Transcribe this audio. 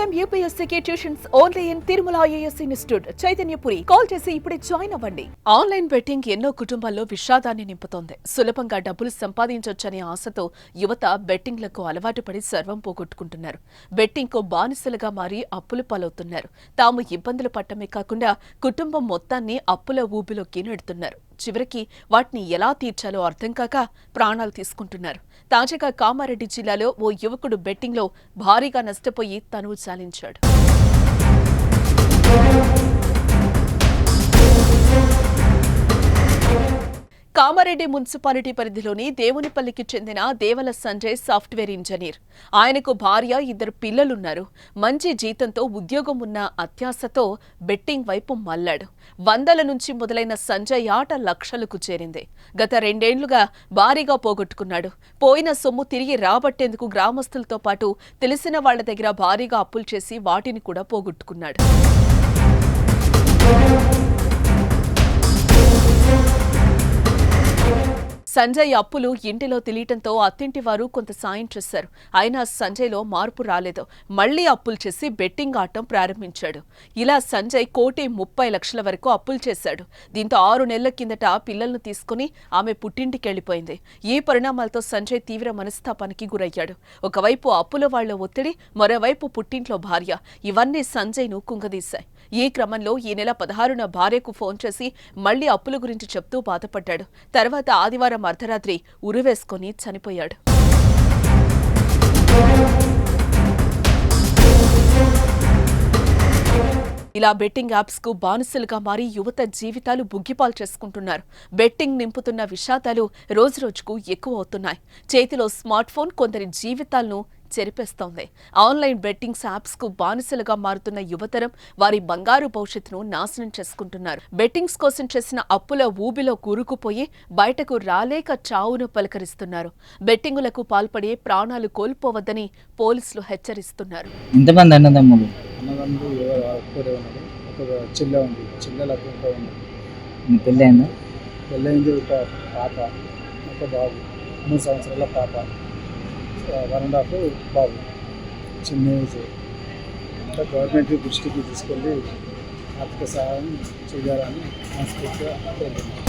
Time యూపీఎస్సీకి tuitions only in Tirumala IAS institute Chaitanyapuri. Call చేసి ఇప్పుడే జాయిన్ అవ్వండి. ఆన్లైన్ బెట్టింగ్ ఎన్నో కుటుంబాల్లో విషాదాన్ని నింపుతోంది. సులభంగా డబ్బులు సంపాదించొచ్చనే ఆశతో యువత బెట్టింగ్లకు అలవాటు పడి సర్వం పోగొట్టుకుంటున్నారు. బెట్టింగ్ కు బానిసలుగా మారి అప్పులు పాలవుతున్నారు. తాము ఇబ్బందులు పట్టమే కాకుండా కుటుంబం మొత్తాన్ని అప్పుల ఊబిలోకి నెడుతున్నారు. చివరికి వాటిని ఎలా తీర్చాలో అర్థం కాక ప్రాణాలు తీసుకుంటున్నారు. తాజాగా కామారెడ్డి జిల్లాలో ఓ యువకుడు బెట్టింగ్లో భారీగా నష్టపోయి తనువు చాలించాడు. కామారెడ్డి మున్సిపాలిటీ పరిధిలోని దేవునిపల్లికి చెందిన దేవల సంజయ్ సాఫ్ట్వేర్ ఇంజనీర్. ఆయనకు భార్య, 2 పిల్లలున్నారు. మంచి జీతంతో ఉద్యోగం ఉన్న అత్యాశతో బెట్టింగ్ వైపు మళ్లాడు. వందల నుంచి మొదలైన సంజయ్ ఆట లక్షలకు చేరింది. గత 2 ఏళ్లుగా భారీగా పోగొట్టుకున్నాడు. పోయిన సొమ్ము తిరిగి రాబట్టేందుకు గ్రామస్తులతో పాటు తెలిసిన వాళ్ల దగ్గర భారీగా అప్పులు చేసి వాటిని కూడా పోగొట్టుకున్నాడు. సంజయ్ అప్పులు ఇంటిలో తెలియటంతో అత్తింటి వారు కొంత సాయం చేశారు. అయినా సంజయ్లో మార్పు రాలేదు. మళ్లీ అప్పులు చేసి బెట్టింగ్ ఆడటం ప్రారంభించాడు. ఇలా సంజయ్ 1,30,00,000 వరకు అప్పులు చేశాడు. దీంతో 6 నెలల కిందట పిల్లలను తీసుకుని ఆమె పుట్టింటికెళ్లిపోయింది. ఈ పరిణామాలతో సంజయ్ తీవ్ర మనస్తాపానికి గురయ్యాడు. ఒకవైపు అప్పుల వాళ్ల ఒత్తిడి, మరోవైపు పుట్టింట్లో భార్య, ఇవన్నీ సంజయ్ను కుంగదీశాయి. ఈ క్రమంలో ఈ నెల 16న భార్యకు ఫోన్ చేసి మళ్లీ అప్పుల గురించి చెప్తూ బాధపడ్డాడు. తర్వాత ఆదివారం అర్ధరాత్రి ఉరివేసుకుని చనిపోయాడు. ఇలా బెట్టింగ్ యాప్స్ కు బానిసలుగా మారి యువత జీవితాలు బుగ్గిపాలు చేసుకుంటున్నారు. బెట్టింగ్ నింపుతున్న విషాదాలు రోజురోజుకు ఎక్కువ అవుతున్నాయి. చేతిలో స్మార్ట్ ఫోన్ కొందరి జీవితాలను చెరిపేస్తోంది. ఆన్లైన్ బెట్టింగ్స్ యాప్స్ కు బానిసలుగా మారుతున్న యువతరం వారి బంగారు భవిష్యత్తును నాశనం చేసుకుంటున్నారు. బెట్టింగ్స్ కోసం చేసిన అప్పుల ఊబిలో కూరుకుపోయి బయటకు రాలేక చావును పలకరిస్తున్నారు. బెట్టింగులకు పాల్పడి ప్రాణాలు కోల్పోవద్దని పోలీసులు హెచ్చరిస్తున్నారు. ఎంతమంది అన్నదమ్ములు? ఒక చెల్లె ఉంది. చెల్లెలకు ఇంకా ఉంది. పెళ్ళైందా? పెళ్ళైంది. ఒక పాప, ఒక బాబు, 3 సంవత్సరాల పాప, 1.5 బాబు, చిన్న ఏజ్. అంతా గవర్నమెంట్ దృష్టికి తీసుకెళ్ళి ఆర్థిక సహాయం చేయాలని మనస్ఫూర్తిగా కోరుతున్నాను.